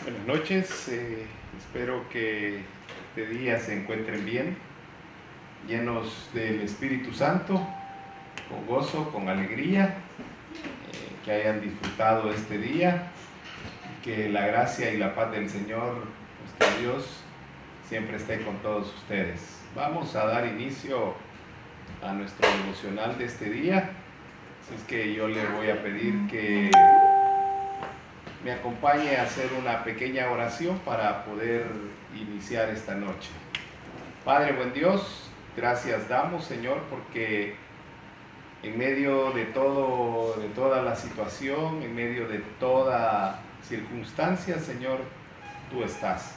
Buenas noches, espero que este día se encuentren bien, llenos del Espíritu Santo, con gozo, con alegría, que hayan disfrutado este día, y que la gracia y la paz del Señor, nuestro Dios, siempre esté con todos ustedes. Vamos a dar inicio a nuestro devocional de este día, así es que yo le voy a pedir que me acompañe a hacer una pequeña oración para poder iniciar esta noche. Padre buen Dios, gracias damos, Señor, porque en medio de toda la situación, en medio de toda circunstancia, Señor, tú estás.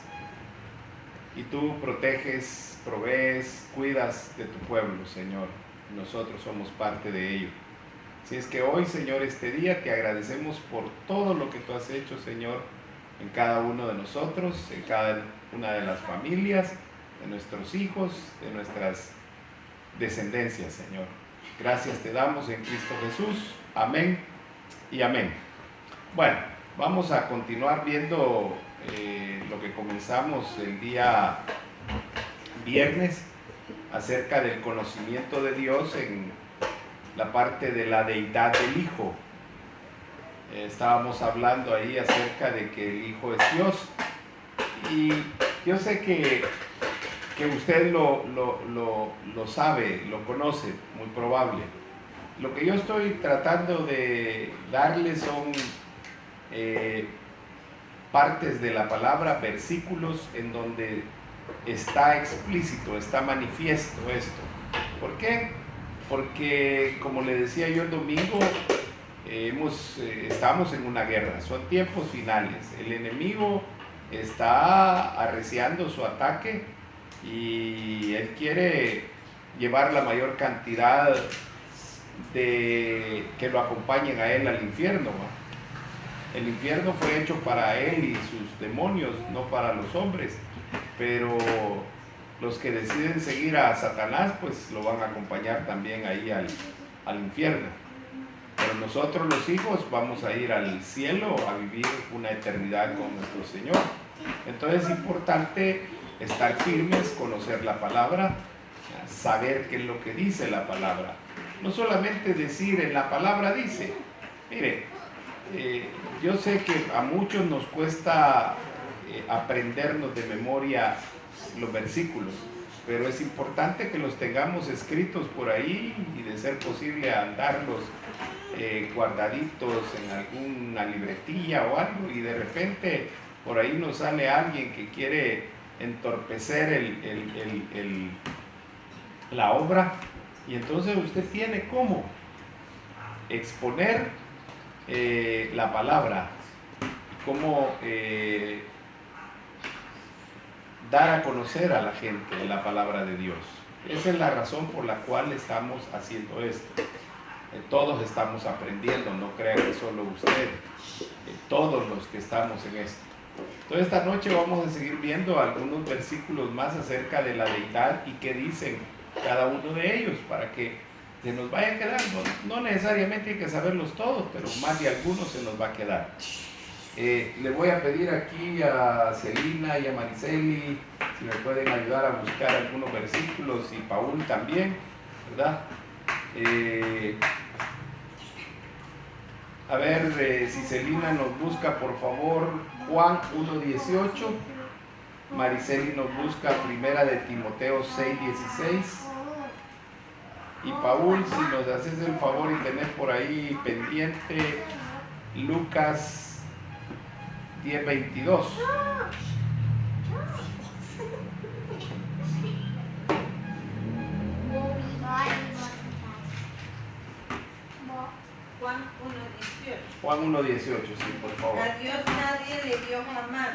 Y tú proteges, provees, cuidas de tu pueblo, Señor. Nosotros somos parte de ello. Así es que hoy, Señor, este día te agradecemos por todo lo que tú has hecho, Señor, en cada uno de nosotros, en cada una de las familias, de nuestros hijos, de nuestras descendencias, Señor. Gracias te damos en Cristo Jesús. Amén y amén. Bueno, vamos a continuar viendo lo que comenzamos el día viernes acerca del conocimiento de Dios en la parte de la deidad del Hijo. Estábamos hablando ahí acerca de que el Hijo es Dios, y yo sé que usted lo sabe, lo conoce, muy probable. Lo que yo estoy tratando de darles son partes de la palabra, versículos en donde está explícito, está manifiesto esto. ¿Por qué? Porque, como le decía yo el domingo, estamos en una guerra, son tiempos finales. El enemigo está arreciando su ataque y él quiere llevar la mayor cantidad de que lo acompañen a él al infierno, ¿no? El infierno fue hecho para él y sus demonios, no para los hombres, pero los que deciden seguir a Satanás, pues lo van a acompañar también ahí al infierno. Pero nosotros los hijos vamos a ir al cielo a vivir una eternidad con nuestro Señor. Entonces es importante estar firmes, conocer la palabra, saber qué es lo que dice la palabra. No solamente decir en la palabra dice. Mire, yo sé que a muchos nos cuesta aprendernos de memoria los versículos, pero es importante que los tengamos escritos por ahí y de ser posible andarlos guardaditos en alguna libretilla o algo, y de repente por ahí nos sale alguien que quiere entorpecer la obra, y entonces usted tiene cómo exponer la palabra, cómo dar a conocer a la gente la palabra de Dios. Esa es la razón por la cual estamos haciendo esto. Todos estamos aprendiendo, no crean que solo usted, todos los que estamos en esto. Entonces esta noche vamos a seguir viendo algunos versículos más acerca de la deidad y qué dicen cada uno de ellos, para que se nos vayan quedando. No necesariamente hay que saberlos todos, pero más de algunos se nos va a quedar. Le voy a pedir aquí a Celina y a Mariceli si me pueden ayudar a buscar algunos versículos, y Paul también, ¿verdad? A ver si Celina nos busca por favor Juan 1:18, Mariceli nos busca 1 de Timoteo 6:16, y Paul, si nos haces el favor y tenés por ahí pendiente Lucas 10:22. Juan 1:18, sí, por favor. A Dios nadie le dio jamás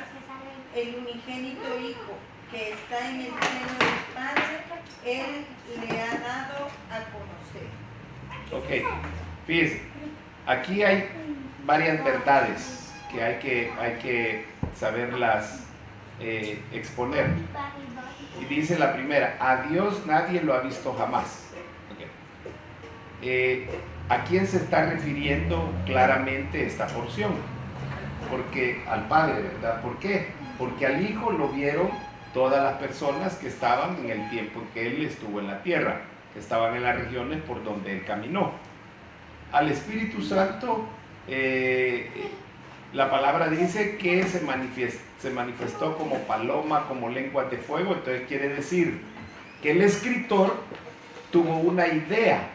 el unigénito Hijo que está en el seno del Padre, Él le ha dado a conocer. Ok, fíjense, aquí hay varias verdades que hay que saberlas exponer. Y dice la primera: a Dios nadie lo ha visto jamás. Okay. ¿A quién se está refiriendo claramente esta porción? porque al Padre, ¿verdad? ¿Por qué? Porque al Hijo lo vieron todas las personas que estaban en el tiempo en que Él estuvo en la tierra, que estaban en las regiones por donde Él caminó. Al Espíritu Santo, la palabra dice que se manifestó como paloma, como lenguas de fuego. Entonces quiere decir que el escritor tuvo una idea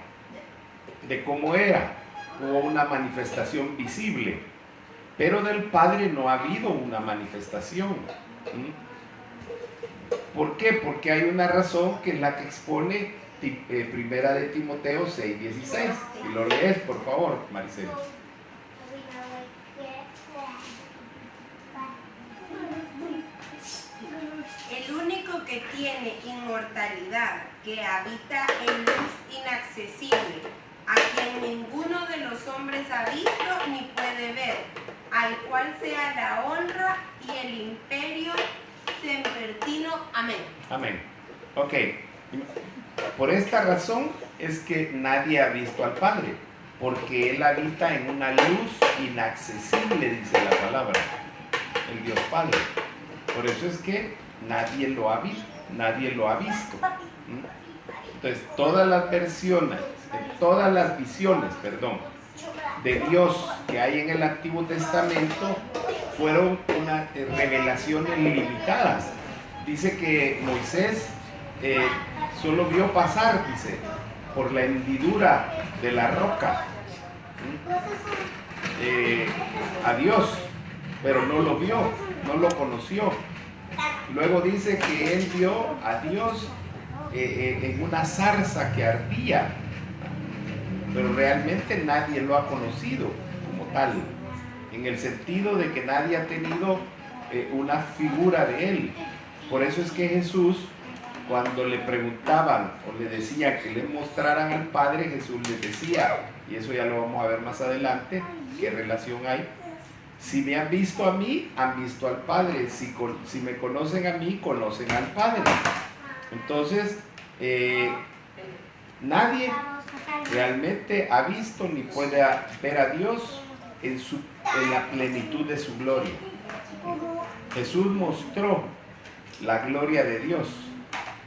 de cómo era, hubo una manifestación visible, pero del Padre no ha habido una manifestación. ¿Por qué? Porque hay una razón que es la que expone Primera de Timoteo 6:16. Y lo lees, por favor, Maricela. El único que tiene inmortalidad, que habita en luz inaccesible, a quien ninguno de los hombres ha visto ni puede ver, al cual sea la honra y el imperio sempertino. Amén. Amén. Ok. Por esta razón es que nadie ha visto al Padre, porque Él habita en una luz inaccesible, dice la palabra, el Dios Padre. Por eso es que nadie lo ha visto, Entonces, todas las visiones, de Dios que hay en el Antiguo Testamento fueron unas revelaciones limitadas. Dice que Moisés solo vio pasar, dice, por la hendidura de la roca a Dios, pero no lo vio, no lo conoció. Luego dice que él vio a Dios en una zarza que ardía, pero realmente nadie lo ha conocido como tal, en el sentido de que nadie ha tenido una figura de él. Por eso es que Jesús, cuando le preguntaban o le decían que le mostraran al Padre, Jesús les decía, y eso ya lo vamos a ver más adelante, qué relación hay: si me han visto a mí, han visto al Padre. Si me conocen a mí, conocen al Padre. Entonces, nadie realmente ha visto ni puede ver a Dios en la plenitud de su gloria. Jesús mostró la gloria de Dios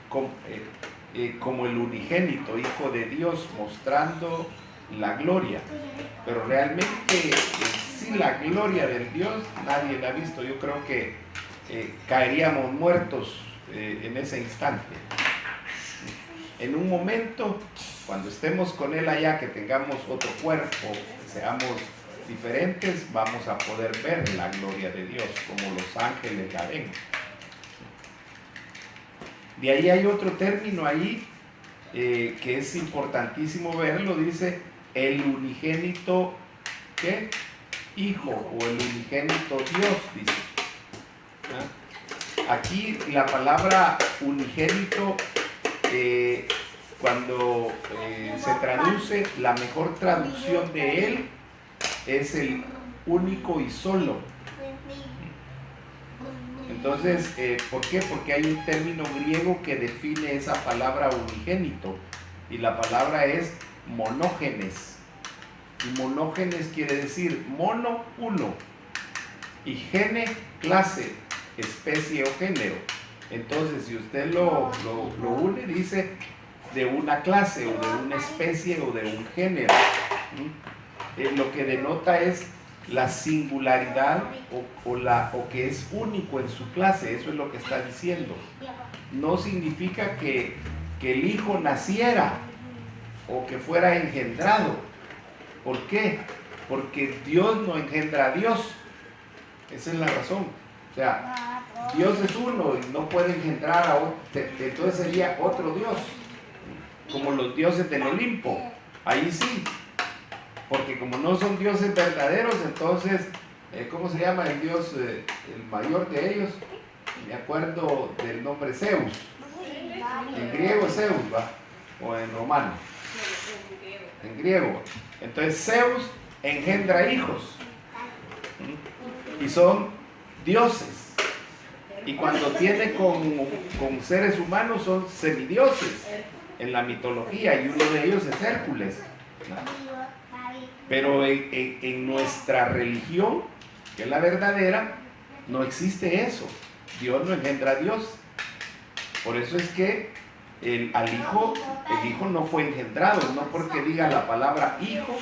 como el unigénito Hijo de Dios, mostrando la gloria, pero realmente sin la gloria del Dios nadie la ha visto. Yo creo que caeríamos muertos en ese instante. En un momento, cuando estemos con Él allá, que tengamos otro cuerpo, que seamos diferentes, vamos a poder ver la gloria de Dios como los ángeles la ven. De ahí hay otro término ahí que es importantísimo verlo. Dice el unigénito, ¿qué? Hijo, o el unigénito Dios, dice. Aquí la palabra unigénito, cuando se traduce, la mejor traducción de él es el único y solo. Entonces, ¿por qué? Porque hay un término griego que define esa palabra unigénito, y la palabra es monógenes. Y monógenes quiere decir mono, uno, y gene, clase, especie o género. Entonces, si usted lo une, dice de una clase o de una especie o de un género. Lo que denota es la singularidad o que es único en su clase. Eso es lo que está diciendo. No significa que el Hijo naciera o que fuera engendrado. ¿Por qué? Porque Dios no engendra a Dios. Esa es la razón. O sea, Dios es uno y no puede engendrar a otro. Entonces sería otro Dios, como los dioses del Olimpo. Ahí sí, porque como no son dioses verdaderos, entonces, ¿cómo se llama el dios, el mayor de ellos? Me acuerdo del nombre Zeus. En griego es Zeus, ¿va? O en romano. En griego. Entonces Zeus engendra hijos. Y son dioses. Y cuando tiene con seres humanos son semidioses en la mitología, y uno de ellos es Hércules, ¿no? Pero en nuestra religión que es la verdadera, no existe eso. Dios no engendra a Dios. Por eso es que el hijo no fue engendrado. No porque diga la palabra hijo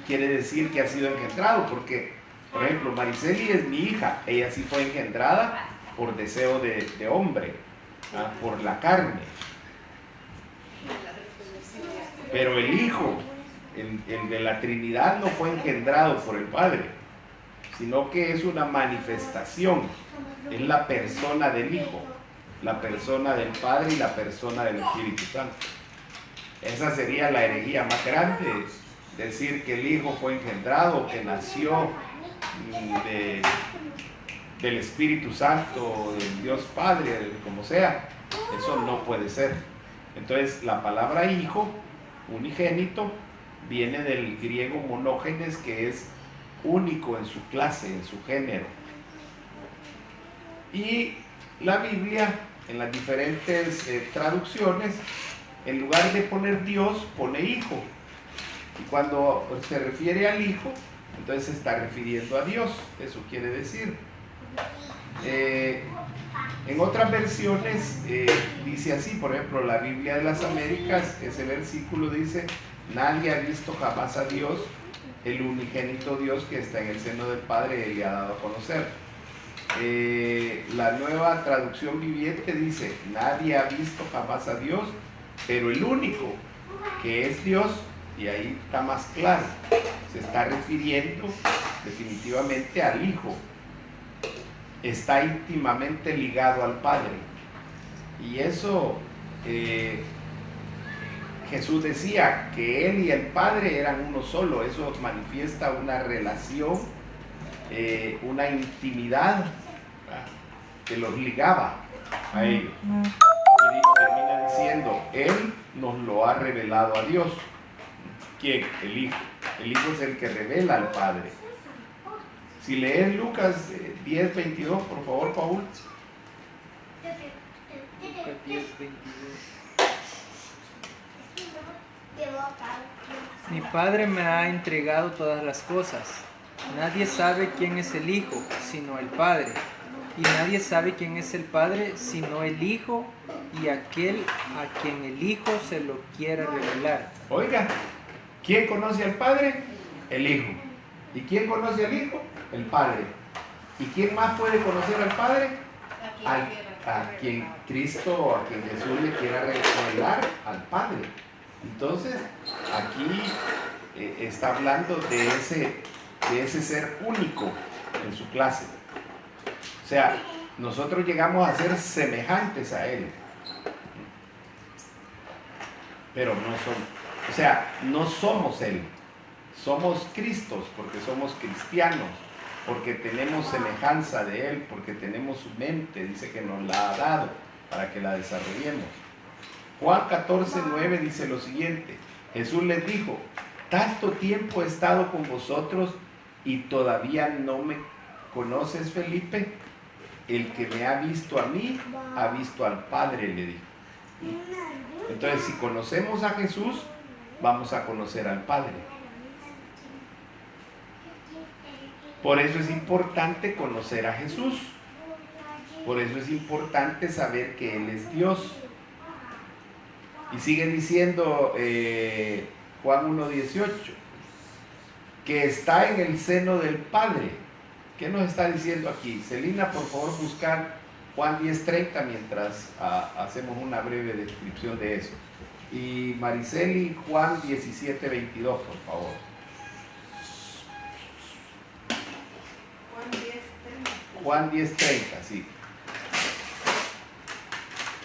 quiere decir que ha sido engendrado, porque, por ejemplo, Mariceli es mi hija. Ella sí fue engendrada por deseo de hombre, por la carne. Pero el Hijo, el de la Trinidad, no fue engendrado por el Padre, sino que es una manifestación, es la persona del Hijo, la persona del Padre y la persona del Espíritu Santo. Esa sería la herejía más grande, decir que el Hijo fue engendrado, que nació del Espíritu Santo, del Dios Padre, como sea. Eso no puede ser. Entonces la palabra hijo, unigénito, viene del griego monógenes, que es único en su clase, en su género. Y la Biblia, en las diferentes traducciones, en lugar de poner Dios, pone hijo. Y cuando se refiere al hijo, entonces se está refiriendo a Dios. Eso quiere decir. En otras versiones dice así, por ejemplo, la Biblia de las Américas, ese versículo dice: nadie ha visto jamás a Dios, el unigénito Dios que está en el seno del Padre, le ha dado a conocer. La Nueva Traducción Viviente dice: nadie ha visto jamás a Dios, pero el único que es Dios, y ahí está más claro, se está refiriendo definitivamente al Hijo. Está íntimamente ligado al Padre. Y eso Jesús decía que Él y el Padre eran uno solo. Eso manifiesta una relación, una intimidad, ¿verdad?, que los ligaba a ellos. Y termina diciendo: Él nos lo ha revelado a Dios. ¿Quién? El Hijo. El Hijo es el que revela al Padre. Si lees Lucas 10:22, por favor, Paul. Lucas 10:22. Mi Padre me ha entregado todas las cosas. Nadie sabe quién es el Hijo, sino el Padre. Y nadie sabe quién es el Padre, sino el Hijo y aquel a quien el Hijo se lo quiera revelar. Oiga, ¿quién conoce al Padre? El Hijo. ¿Y quién conoce al Hijo? El Padre. ¿Y quién más puede conocer al Padre? A quien Cristo, a quien Jesús le quiera revelar al Padre. Entonces, aquí está hablando de ese ser único en su clase. O sea, nosotros llegamos a ser semejantes a Él, pero no somos Él. Somos Cristos porque somos cristianos, porque tenemos semejanza de Él, porque tenemos su mente, dice que nos la ha dado para que la desarrollemos. Juan 14:9 dice lo siguiente: Jesús les dijo: tanto tiempo he estado con vosotros y todavía no me conoces, Felipe. El que me ha visto a mí, ha visto al Padre, le dijo. Entonces, si conocemos a Jesús, vamos a conocer al Padre. Por eso es importante conocer a Jesús. Por eso es importante saber que Él es Dios. Y sigue diciendo Juan 1:18, que está en el seno del Padre. ¿Qué nos está diciendo aquí? Celina, por favor, buscar Juan 10:30 mientras hacemos una breve descripción de eso. Y Mariceli, Juan 17:22, por favor. Juan 10:30, sí.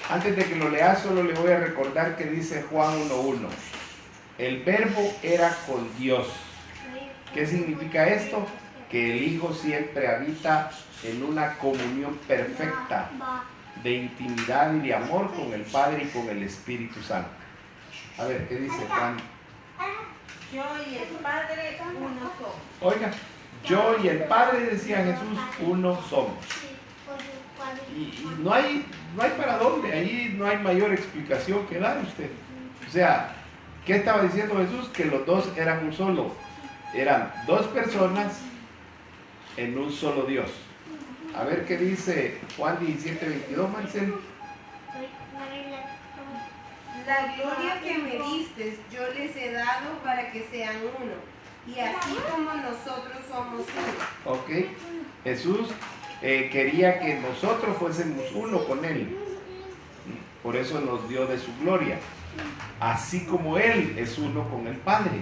Antes de que lo leas, solo le voy a recordar que dice Juan 1:1. El verbo era con Dios. ¿Qué significa esto? Que el Hijo siempre habita en una comunión perfecta de intimidad y de amor con el Padre y con el Espíritu Santo. A ver, ¿qué dice Juan? Yo y el Padre uno somos. Oiga, yo y el Padre, decía Jesús, uno somos. Y no hay para dónde, ahí no hay mayor explicación que dar usted. O sea, ¿qué estaba diciendo Jesús? Que los dos eran un solo. Eran dos personas en un solo Dios. A ver qué dice Juan 17:22, Marcel. La gloria que me diste yo les he dado para que sean uno, y así como nosotros somos uno. Ok, Jesús quería que nosotros fuésemos uno con Él. Por eso nos dio de su gloria. Así como Él es uno con el Padre.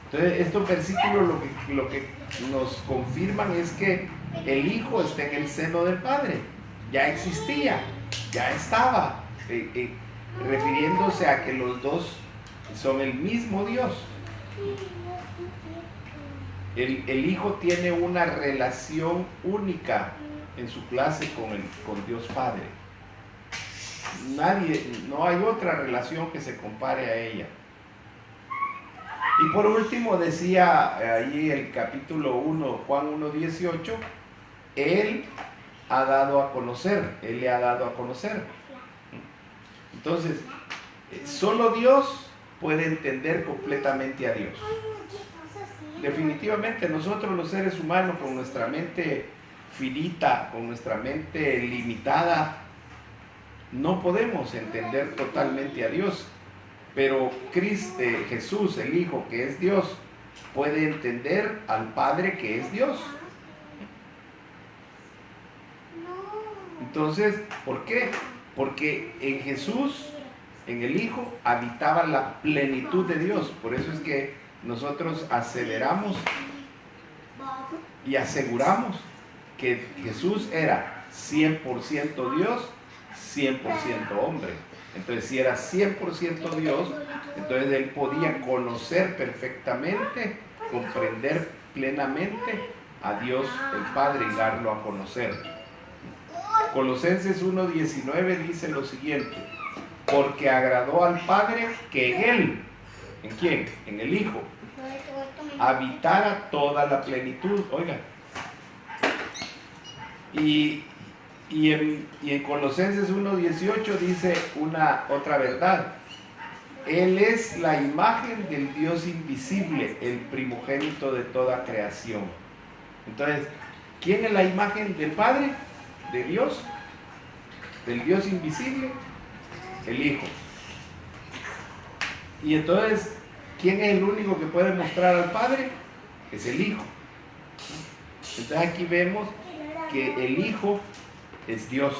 Entonces, estos versículos lo que nos confirman es que el Hijo está en el seno del Padre. Ya existía, ya estaba. Refiriéndose a que los dos son el mismo Dios. El Hijo tiene una relación única en su clase con Dios Padre. No hay otra relación que se compare a ella. Y por último decía ahí el capítulo 1, Juan 1:18, Él ha dado a conocer, Él le ha dado a conocer. Entonces, solo Dios puede entender completamente a Dios. Definitivamente nosotros los seres humanos con nuestra mente finita, con nuestra mente limitada, no podemos entender totalmente a Dios, pero Jesús, el Hijo que es Dios, puede entender al Padre que es Dios. Entonces, ¿por qué? Porque en Jesús, en el Hijo, habitaba la plenitud de Dios. Por eso es que nosotros aseveramos y aseguramos que Jesús era 100% Dios, 100% hombre. Entonces, si era 100% Dios, entonces Él podía conocer perfectamente, comprender plenamente a Dios el Padre y darlo a conocer. Colosenses 1:19 dice lo siguiente: porque agradó al Padre que en Él, ¿en quién? En el Hijo, habitara toda la plenitud. Oiga, y en Colosenses 1:18 dice otra verdad: Él es la imagen del Dios invisible, el primogénito de toda creación. Entonces, ¿quién es la imagen del Padre? De Dios, del Dios invisible, el Hijo. Y entonces, ¿quién es el único que puede mostrar al Padre? Es el Hijo. Entonces aquí vemos que el Hijo es Dios.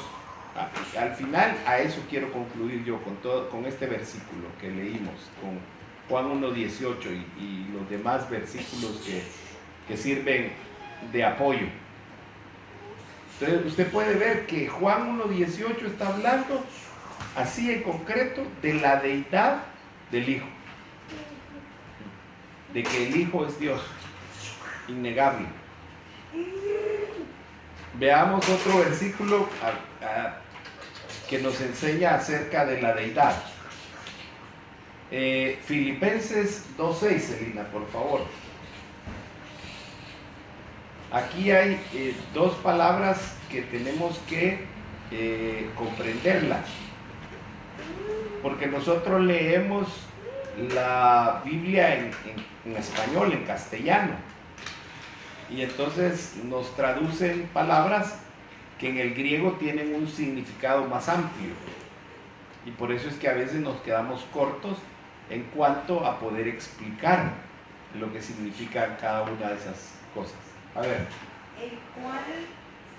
Al final, a eso quiero concluir yo con este versículo que leímos, con Juan 1:18 y los demás versículos que sirven de apoyo. Entonces usted puede ver que Juan 1:18 está hablando así en concreto de la deidad del Hijo, de que el Hijo es Dios, innegable. Veamos otro versículo que nos enseña acerca de la deidad. Filipenses 2:6, Celina, por favor. Aquí hay dos palabras que tenemos que comprenderlas, porque nosotros leemos la Biblia en español, en castellano, y entonces nos traducen palabras que en el griego tienen un significado más amplio, y por eso es que a veces nos quedamos cortos en cuanto a poder explicar lo que significa cada una de esas cosas. A ver. El cual,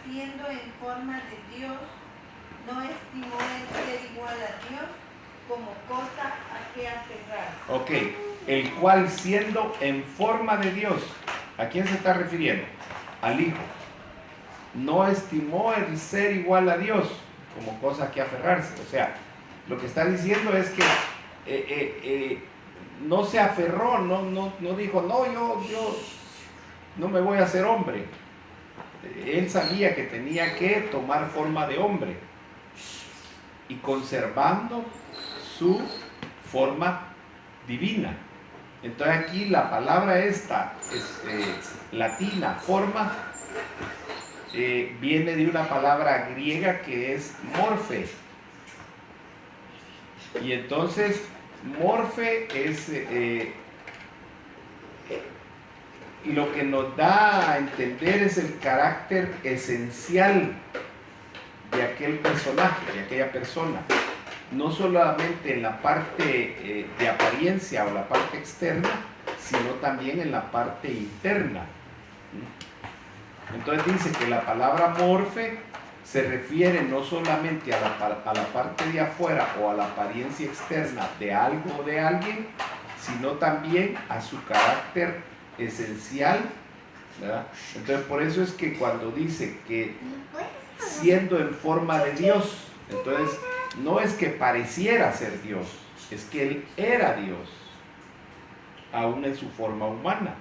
siendo en forma de Dios, no estimó el ser igual a Dios como cosa a que aferrar. Ok, el cual siendo en forma de Dios, ¿a quién se está refiriendo? Al Hijo. No estimó el ser igual a Dios como cosa a que aferrarse. O sea, lo que está diciendo es que no se aferró, no dijo, no, yo no me voy a hacer hombre. Él sabía que tenía que tomar forma de hombre y conservando su forma divina. Entonces aquí la palabra esta es latina, forma, viene de una palabra griega que es morfe. Y entonces morfe es lo que nos da a entender es el carácter esencial de aquel personaje, de aquella persona. No solamente en la parte de apariencia o la parte externa, sino también en la parte interna. Entonces dice que la palabra morfe se refiere no solamente a la parte de afuera o a la apariencia externa de algo o de alguien, sino también a su carácter esencial, ¿verdad? Entonces por eso es que cuando dice que siendo en forma de Dios, entonces no es que pareciera ser Dios, es que Él era Dios, aún en su forma humana.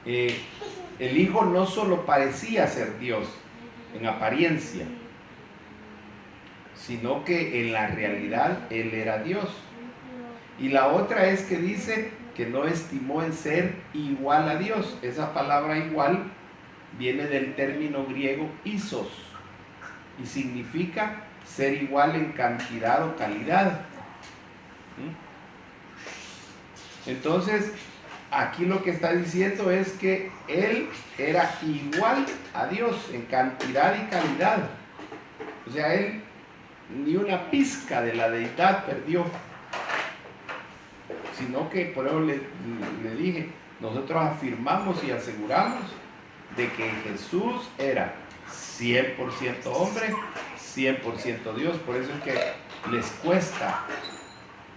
El Hijo no solo parecía ser Dios en apariencia, sino que en la realidad Él era Dios. Y la otra es que dice que no estimó en ser igual a Dios. Esa palabra igual viene del término griego isos y significa ser igual en cantidad o calidad. Entonces, aquí lo que está diciendo es que Él era igual a Dios en cantidad y calidad. O sea, Él ni una pizca de la deidad perdió, sino que por eso le dije, nosotros afirmamos y aseguramos de que Jesús era 100% hombre, 100% Dios. Por eso es que les cuesta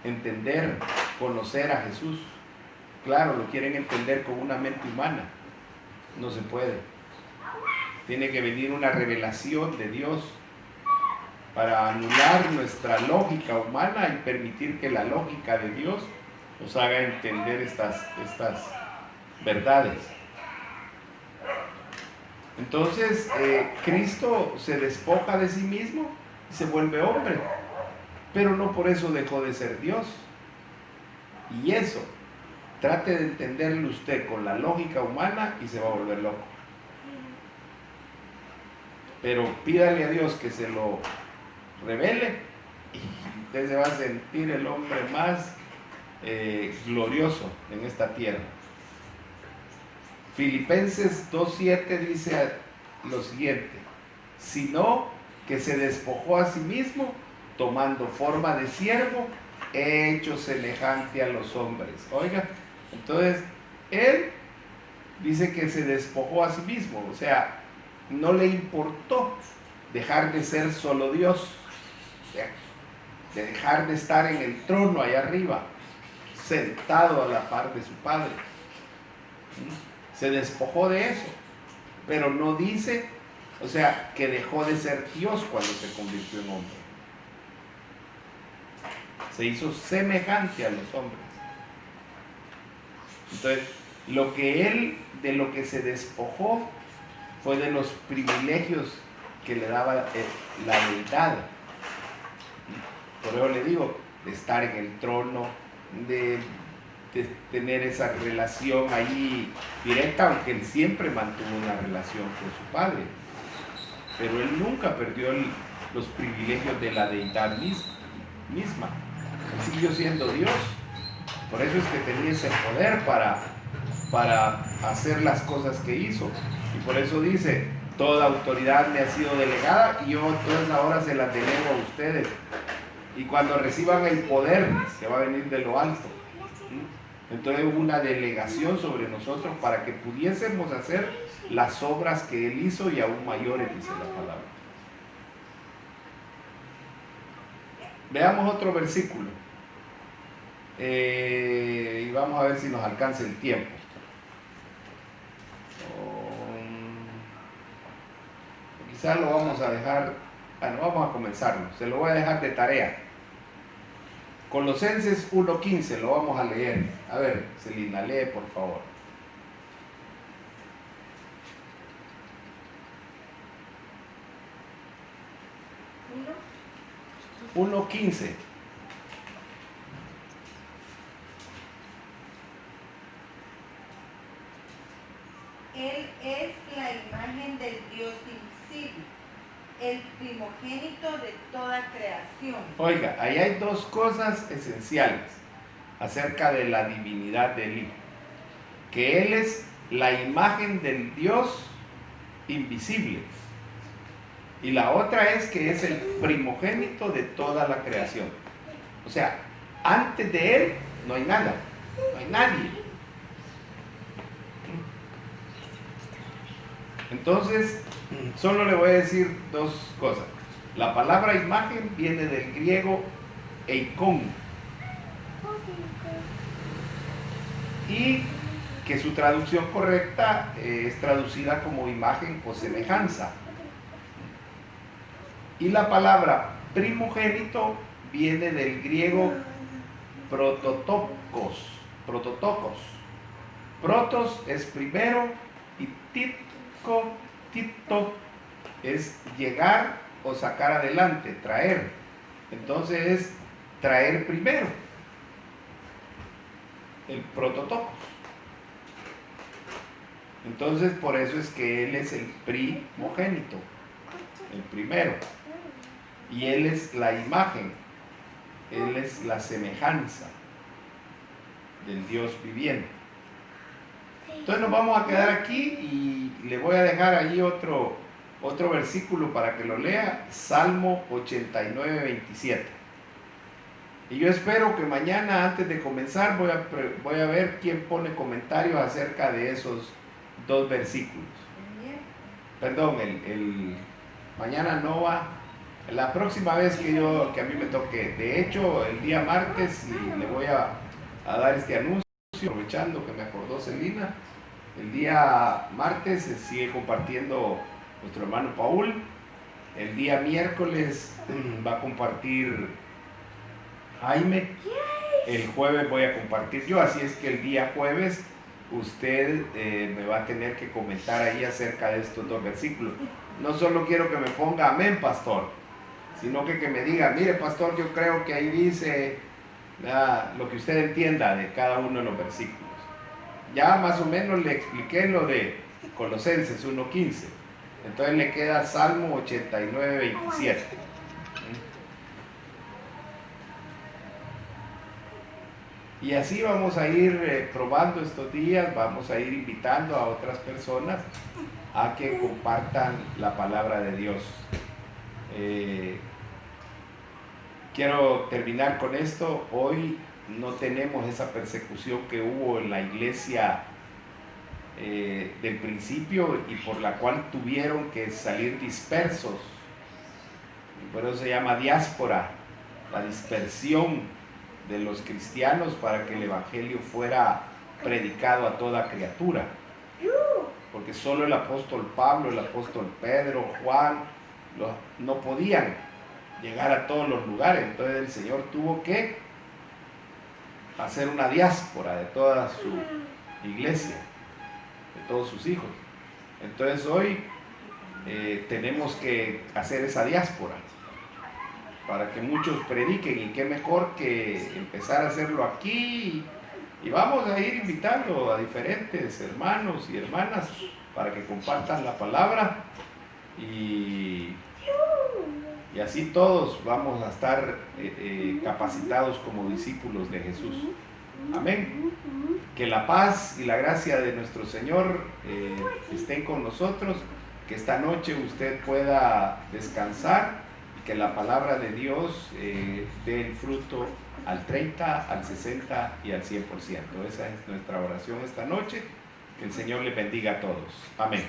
entender, conocer a Jesús. Claro, lo quieren entender con una mente humana, no se puede. Tiene que venir una revelación de Dios para anular nuestra lógica humana y permitir que la lógica de Dios nos haga entender estas verdades. Entonces, Cristo se despoja de sí mismo y se vuelve hombre, pero no por eso dejó de ser Dios. Y eso, trate de entenderlo usted con la lógica humana y se va a volver loco. Pero pídale a Dios que se lo revele y usted se va a sentir el hombre más glorioso en esta tierra. Filipenses 2:7 dice lo siguiente: sino que se despojó a sí mismo, tomando forma de siervo, hecho semejante a los hombres. Oiga, entonces Él dice que se despojó a sí mismo, o sea, no le importó dejar de ser solo Dios, o sea, de dejar de estar en el trono allá arriba, sentado a la par de su Padre. Se despojó de eso, pero no dice, o sea, que dejó de ser Dios cuando se convirtió en hombre. Se hizo semejante a los hombres. Entonces, de lo que se despojó fue de los privilegios que le daba la deidad. Por eso le digo, de estar en el trono, de tener esa relación ahí directa, aunque él siempre mantuvo una relación con su Padre. Pero él nunca perdió los privilegios de la deidad misma. Él siguió siendo Dios. Por eso es que tenía ese poder para hacer las cosas que hizo. Y por eso dice, toda autoridad me ha sido delegada y yo entonces ahora se la delego a ustedes. Y cuando reciban el poder que va a venir de lo alto, entonces hubo una delegación sobre nosotros para que pudiésemos hacer las obras que Él hizo y aún mayores, dice la palabra. Veamos otro versículo. Y vamos a ver si nos alcanza el tiempo. Quizás lo vamos a dejar, bueno, vamos a comenzarlo, se lo voy a dejar de tarea. Colosenses 1:15, lo vamos a leer. A ver, Celina, lee por favor. 1:15. Él es la imagen del Dios invisible, el primogénito de toda creación. Oiga, ahí hay dos cosas esenciales. acerca de la divinidad del Hijo, que Él es la imagen del Dios invisible. Y la otra es que es el primogénito de toda la creación. O sea, antes de Él no hay nada, no hay nadie. Entonces, solo le voy a decir dos cosas. La palabra imagen viene del griego eikon, y que su traducción correcta es traducida como imagen o semejanza. Y la palabra primogénito viene del griego prototokos. Protos es primero y tito es llegar o sacar adelante, traer. Entonces es traer primero, el prototokos. Entonces por eso es que Él es el primogénito, el primero. Y Él es la imagen, Él es la semejanza del Dios viviente. Entonces nos vamos a quedar aquí y le voy a dejar ahí otro versículo para que lo lea, Salmo 89, 27. Y yo espero que mañana, antes de comenzar, voy a ver quién pone comentarios acerca de esos dos versículos. Perdón, mañana no va. La próxima vez que a mí me toque, de hecho, el día martes, y le voy a dar este anuncio, aprovechando que me acordó Celina, el día martes se sigue compartiendo nuestro hermano Paul, el día miércoles va a compartir Jaime, el jueves voy a compartir yo, así es que el día jueves usted me va a tener que comentar ahí acerca de estos dos versículos. No solo quiero que me ponga amén, pastor, sino que me diga, mire pastor, yo creo que ahí dice lo que usted entienda de cada uno de los versículos. Ya más o menos le expliqué lo de Colosenses 1:15, entonces le queda Salmo 89, 27. Y así vamos a ir probando estos días, vamos a ir invitando a otras personas a que compartan la palabra de Dios. Quiero terminar con esto. Hoy no tenemos esa persecución que hubo en la iglesia del principio y por la cual tuvieron que salir dispersos. Por eso se llama diáspora, la dispersión de los cristianos para que el evangelio fuera predicado a toda criatura. Porque solo el apóstol Pablo, el apóstol Pedro, Juan, no podían llegar a todos los lugares. Entonces el Señor tuvo que hacer una diáspora de toda su iglesia, de todos sus hijos. Entonces hoy tenemos que hacer esa diáspora para que muchos prediquen, y qué mejor que empezar a hacerlo aquí, y vamos a ir invitando a diferentes hermanos y hermanas para que compartan la palabra, y así todos vamos a estar capacitados como discípulos de Jesús. Amén. Que la paz y la gracia de nuestro Señor estén con nosotros, que esta noche usted pueda descansar y que la palabra de Dios dé el fruto al 30, al 60 y al 100%. Esa es nuestra oración esta noche. Que el Señor les bendiga a todos. Amén.